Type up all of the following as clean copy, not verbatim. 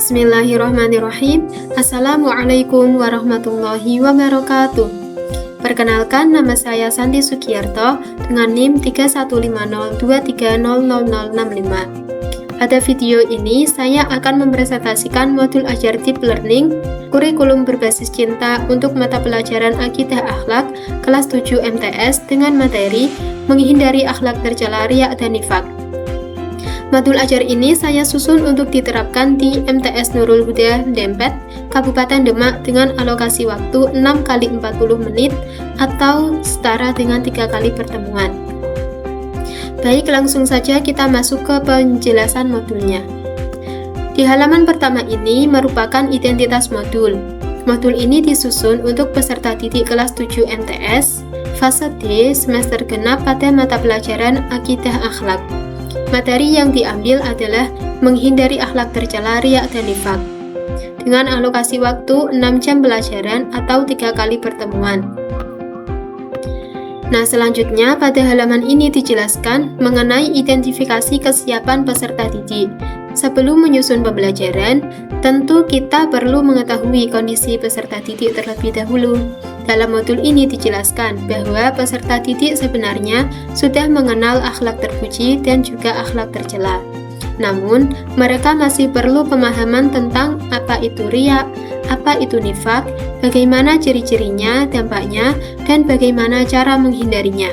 Bismillahirrahmanirrahim. Assalamualaikum warahmatullahi wabarakatuh. Perkenalkan, nama saya Santi Sugiyarto dengan NIM 3150230065. Pada video ini, saya akan mempresentasikan modul ajar Deep Learning, kurikulum berbasis cinta untuk mata pelajaran Akidah Akhlak kelas 7 MTS dengan materi menghindari akhlak tercela, riya dan nifak. Modul ajar ini saya susun untuk diterapkan di MTS Nurul Huda, Dempet, Kabupaten Demak dengan alokasi waktu 6 kali 40 menit atau setara dengan 3 kali pertemuan. Baik, langsung saja kita masuk ke penjelasan modulnya. Di halaman pertama ini merupakan identitas modul. Modul ini disusun untuk peserta didik kelas 7 MTS, fase D, semester genap pada mata pelajaran Akidah Akhlak. Materi yang diambil adalah menghindari akhlak tercela, riya dan nifak. Dengan alokasi waktu 6 jam pelajaran atau 3 kali pertemuan. Nah, selanjutnya pada halaman ini dijelaskan mengenai identifikasi kesiapan peserta didik. Sebelum menyusun pembelajaran, tentu kita perlu mengetahui kondisi peserta didik terlebih dahulu. Dalam modul ini dijelaskan bahwa peserta didik sebenarnya sudah mengenal akhlak terpuji dan juga akhlak tercela. Namun, mereka masih perlu pemahaman tentang apa itu riya, apa itu nifak, bagaimana ciri-cirinya, dampaknya, dan bagaimana cara menghindarinya.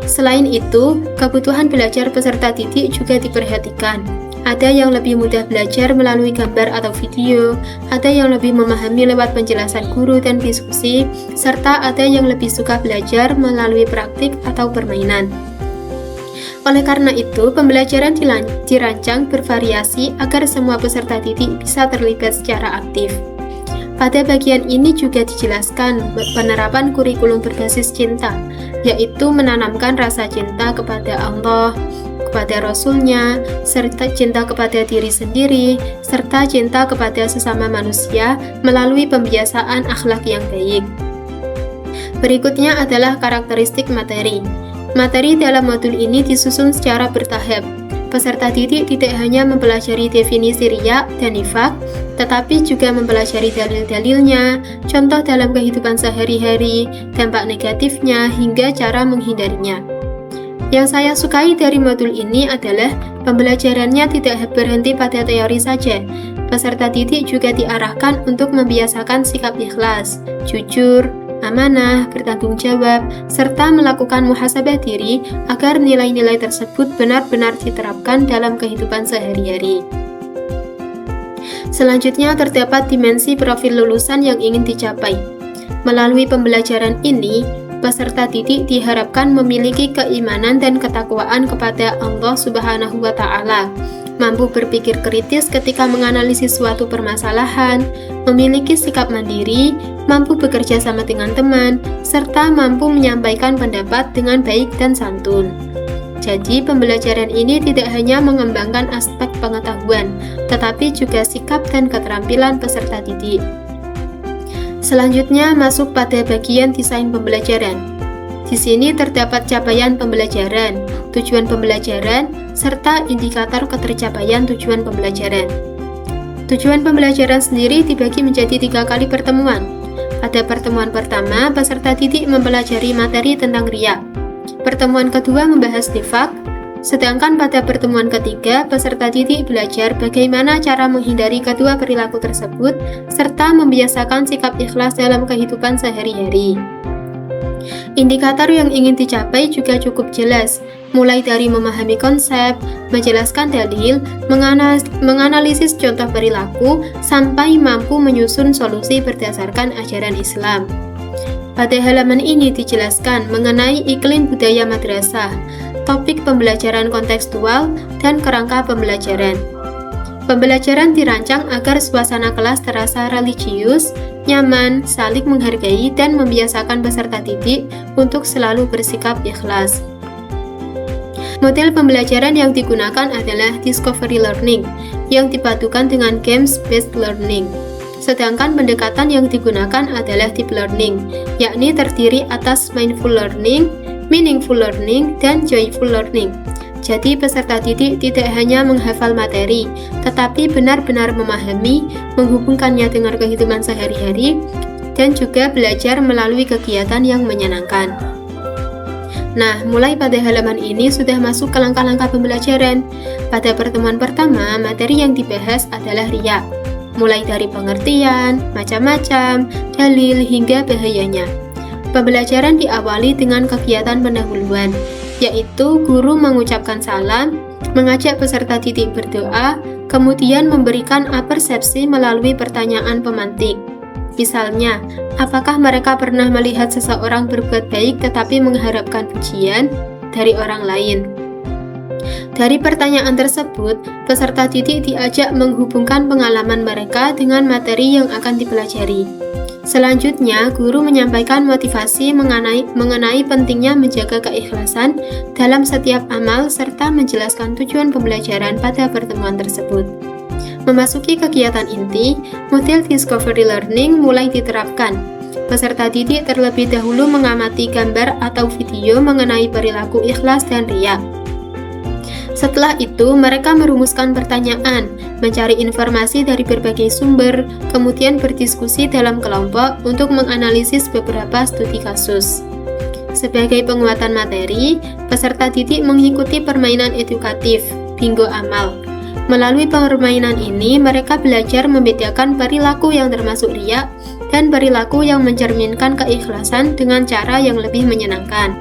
Selain itu, kebutuhan belajar peserta didik juga diperhatikan. Ada yang lebih mudah belajar melalui gambar atau video, ada yang lebih memahami lewat penjelasan guru dan diskusi, serta ada yang lebih suka belajar melalui praktik atau permainan. Oleh karena itu, pembelajaran dirancang bervariasi agar semua peserta didik bisa terlibat secara aktif. Pada bagian ini juga dijelaskan penerapan kurikulum berbasis cinta, yaitu menanamkan rasa cinta kepada Allah, kepada Rasul-Nya, serta cinta kepada diri sendiri, serta cinta kepada sesama manusia melalui pembiasaan akhlak yang baik. Berikutnya adalah karakteristik materi. Materi dalam modul ini disusun secara bertahap. Peserta didik tidak hanya mempelajari definisi riya dan nifak, tetapi juga mempelajari dalil-dalilnya, contoh dalam kehidupan sehari-hari, dampak negatifnya, hingga cara menghindarinya. Yang saya sukai dari modul ini adalah pembelajarannya tidak berhenti pada teori saja. Peserta didik juga diarahkan untuk membiasakan sikap ikhlas, jujur, amanah, bertanggung jawab, serta melakukan muhasabah diri agar nilai-nilai tersebut benar-benar diterapkan dalam kehidupan sehari-hari. Selanjutnya terdapat dimensi profil lulusan yang ingin dicapai. Melalui pembelajaran ini, peserta didik diharapkan memiliki keimanan dan ketakwaan kepada Allah Subhanahu wa Ta'ala, mampu berpikir kritis ketika menganalisis suatu permasalahan, memiliki sikap mandiri, mampu bekerja sama dengan teman, serta mampu menyampaikan pendapat dengan baik dan santun. Jadi, pembelajaran ini tidak hanya mengembangkan aspek pengetahuan, tetapi juga sikap dan keterampilan peserta didik. Selanjutnya masuk pada bagian desain pembelajaran. Di sini terdapat capaian pembelajaran, tujuan pembelajaran, serta indikator ketercapaian tujuan pembelajaran. Tujuan pembelajaran sendiri dibagi menjadi 3 kali pertemuan. Pada pertemuan pertama, peserta didik mempelajari materi tentang riya. Pertemuan kedua membahas nifak, sedangkan pada pertemuan ketiga, peserta didik belajar bagaimana cara menghindari kedua perilaku tersebut, serta membiasakan sikap ikhlas dalam kehidupan sehari-hari. Indikator yang ingin dicapai juga cukup jelas, mulai dari memahami konsep, menjelaskan dalil, menganalisis contoh perilaku, sampai mampu menyusun solusi berdasarkan ajaran Islam. Pada halaman ini dijelaskan mengenai iklim budaya madrasah, topik pembelajaran kontekstual, dan kerangka pembelajaran. Pembelajaran dirancang agar suasana kelas terasa religius, nyaman, saling menghargai, dan membiasakan peserta didik untuk selalu bersikap ikhlas. Model pembelajaran yang digunakan adalah discovery learning, yang dipadukan dengan games-based learning. Sedangkan pendekatan yang digunakan adalah deep learning, yakni terdiri atas mindful learning, meaningful learning, dan joyful learning. Jadi peserta didik tidak hanya menghafal materi, tetapi benar-benar memahami, menghubungkannya dengan kehidupan sehari-hari, dan juga belajar melalui kegiatan yang menyenangkan. Nah, mulai pada halaman ini sudah masuk ke langkah-langkah pembelajaran. Pada pertemuan pertama, materi yang dibahas adalah riya, mulai dari pengertian, macam-macam, dalil, hingga bahayanya. Pembelajaran diawali dengan kegiatan pendahuluan, yaitu guru mengucapkan salam, mengajak peserta didik berdoa, kemudian memberikan apersepsi melalui pertanyaan pemantik. Misalnya, apakah mereka pernah melihat seseorang berbuat baik tetapi mengharapkan pujian dari orang lain? Dari pertanyaan tersebut, peserta didik diajak menghubungkan pengalaman mereka dengan materi yang akan dipelajari. Selanjutnya, guru menyampaikan motivasi mengenai pentingnya menjaga keikhlasan dalam setiap amal serta menjelaskan tujuan pembelajaran pada pertemuan tersebut. Memasuki kegiatan inti, model discovery learning mulai diterapkan. Peserta didik terlebih dahulu mengamati gambar atau video mengenai perilaku ikhlas dan riya. Setelah itu, mereka merumuskan pertanyaan, mencari informasi dari berbagai sumber, kemudian berdiskusi dalam kelompok untuk menganalisis beberapa studi kasus. Sebagai penguatan materi, peserta didik mengikuti permainan edukatif, bingo amal. Melalui permainan ini, mereka belajar membedakan perilaku yang termasuk riya dan perilaku yang mencerminkan keikhlasan dengan cara yang lebih menyenangkan.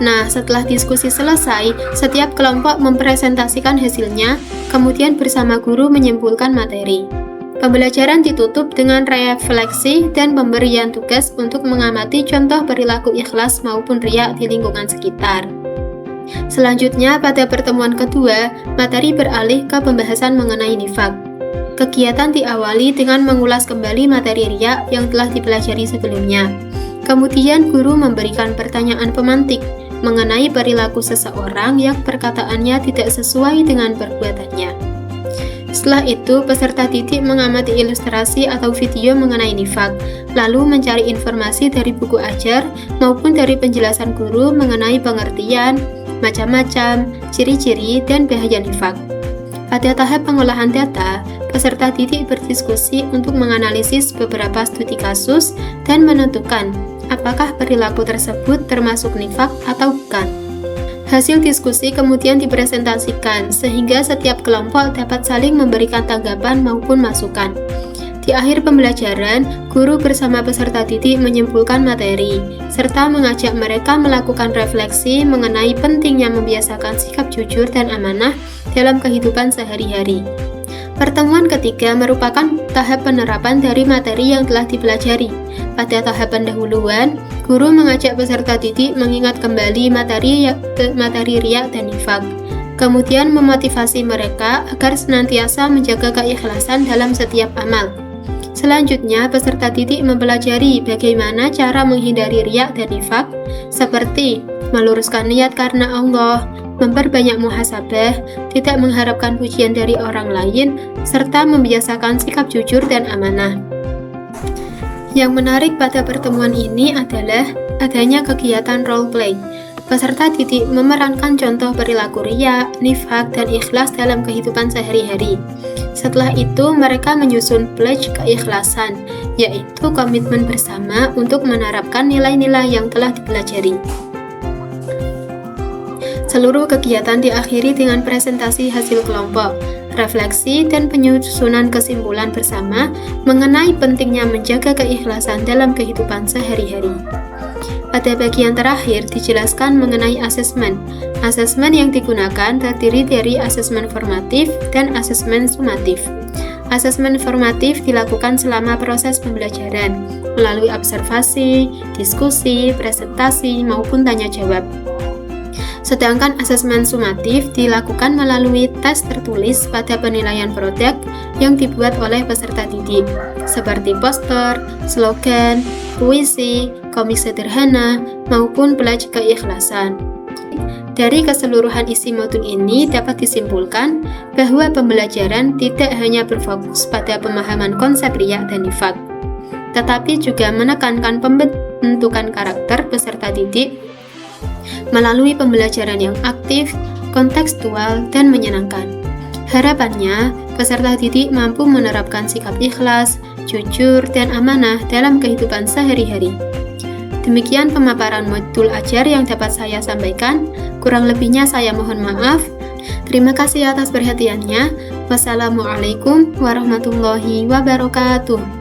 Nah, setelah diskusi selesai, setiap kelompok mempresentasikan hasilnya, kemudian bersama guru menyimpulkan materi. Pembelajaran ditutup dengan refleksi dan pemberian tugas untuk mengamati contoh perilaku ikhlas maupun riya di lingkungan sekitar. Selanjutnya, pada pertemuan kedua, materi beralih ke pembahasan mengenai nifaq. Kegiatan diawali dengan mengulas kembali materi riya yang telah dipelajari sebelumnya. Kemudian guru memberikan pertanyaan pemantik mengenai perilaku seseorang yang perkataannya tidak sesuai dengan perbuatannya. Setelah itu, peserta didik mengamati ilustrasi atau video mengenai nifaq, lalu mencari informasi dari buku ajar maupun dari penjelasan guru mengenai pengertian, macam-macam, ciri-ciri, dan bahaya nifaq. Pada tahap pengolahan data, peserta didik berdiskusi untuk menganalisis beberapa studi kasus dan menentukan apakah perilaku tersebut termasuk nifaq atau bukan. Hasil diskusi kemudian dipresentasikan sehingga setiap kelompok dapat saling memberikan tanggapan maupun masukan. Di akhir pembelajaran, guru bersama peserta didik menyimpulkan materi, serta mengajak mereka melakukan refleksi mengenai pentingnya membiasakan sikap jujur dan amanah dalam kehidupan sehari-hari. Pertemuan ketiga merupakan tahap penerapan dari materi yang telah dipelajari. Pada tahap pendahuluan, guru mengajak peserta didik mengingat kembali materi riya dan nifaq. Kemudian memotivasi mereka agar senantiasa menjaga keikhlasan dalam setiap amal. Selanjutnya, peserta didik mempelajari bagaimana cara menghindari riya dan nifaq, seperti meluruskan niat karena Allah, memperbanyak muhasabah, tidak mengharapkan pujian dari orang lain, serta membiasakan sikap jujur dan amanah. Yang menarik pada pertemuan ini adalah adanya kegiatan role play. Peserta didik memerankan contoh perilaku riya, nifaq, dan ikhlas dalam kehidupan sehari-hari. Setelah itu, mereka menyusun pledge keikhlasan, yaitu komitmen bersama untuk menerapkan nilai-nilai yang telah dipelajari. Seluruh kegiatan diakhiri dengan presentasi hasil kelompok, refleksi, dan penyusunan kesimpulan bersama mengenai pentingnya menjaga keikhlasan dalam kehidupan sehari-hari. Pada bagian terakhir dijelaskan mengenai asesmen. Asesmen yang digunakan terdiri dari asesmen formatif dan asesmen sumatif. Asesmen formatif dilakukan selama proses pembelajaran, melalui observasi, diskusi, presentasi, maupun tanya jawab. Sedangkan asesmen sumatif dilakukan melalui tes tertulis pada penilaian produk yang dibuat oleh peserta didik, seperti poster, slogan, puisi, komik sederhana, maupun pledge keikhlasan. Dari keseluruhan isi modul ini dapat disimpulkan bahwa pembelajaran tidak hanya berfokus pada pemahaman konsep riya dan nifaq, tetapi juga menekankan pembentukan karakter peserta didik melalui pembelajaran yang aktif, kontekstual, dan menyenangkan. Harapannya, peserta didik mampu menerapkan sikap ikhlas, jujur, dan amanah dalam kehidupan sehari-hari. Demikian pemaparan modul ajar yang dapat saya sampaikan. Kurang lebihnya saya mohon maaf. Terima kasih atas perhatiannya. Wassalamualaikum warahmatullahi wabarakatuh.